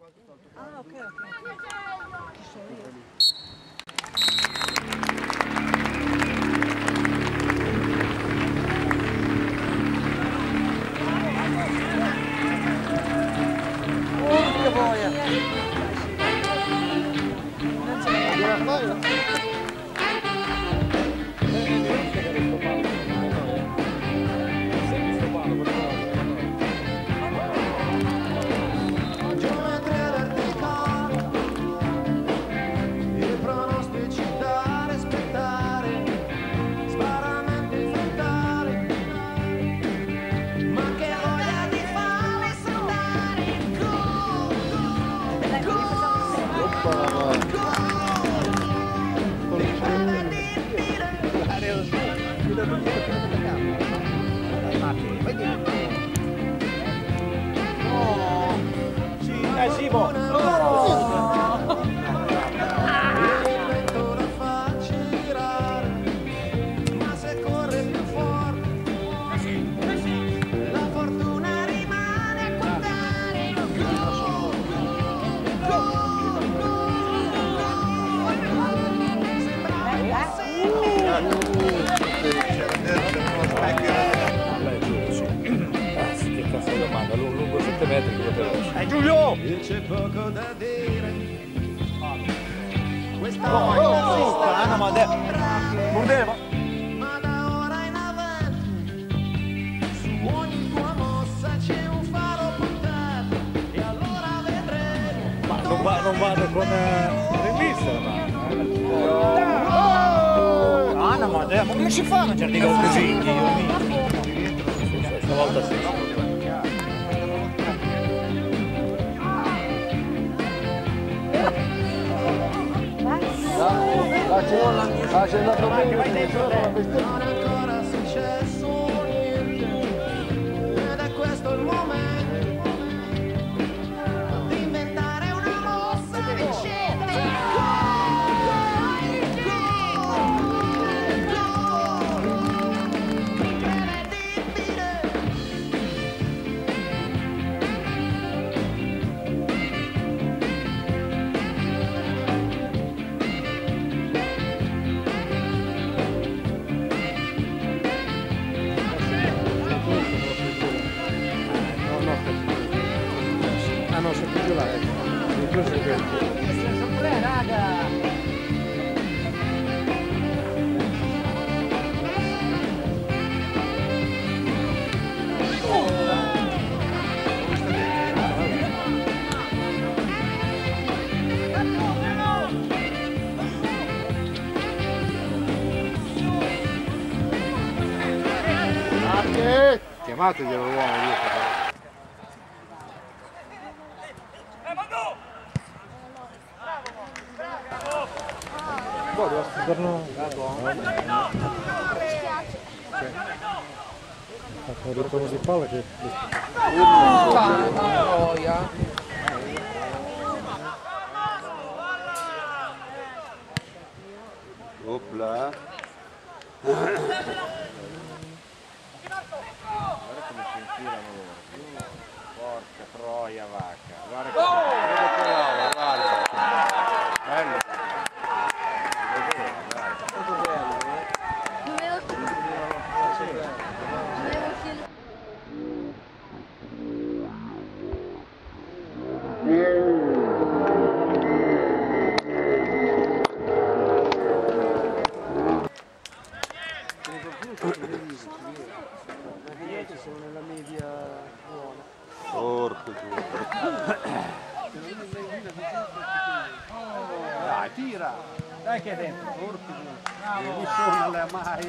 Ah, ok, ok. Ci sono io. Che boia! Non ce la fai? Simo! Ma se corre più forte, la fortuna rimane a guardare. Che cazzo di domanda, lungo 7 metri quello veloce. Giulio! C'è poco da dire. Questa Ah, ma mordeva! ma da ora in avanti su ogni tua mossa c'è un faro puntato e allora vedremo. Ma non vado con il mister, ma come si fa a mangiare dei così? Stavolta sì. C'è andato bene, non è ancora successo niente ed è questo il momento di inventare una mossa vincente. Ah no, sono più là, Sono tre, raga! chiamateglielo l'uomo. Devo aspettare un ritorno di palla che... Opla. Guarda come si infilano loro. Porca troia vacca. Guarda che guarda. Bello. Sono nella media buona. Porco Dai, tira! Dai che è dentro! Porco! Non sono alle mai,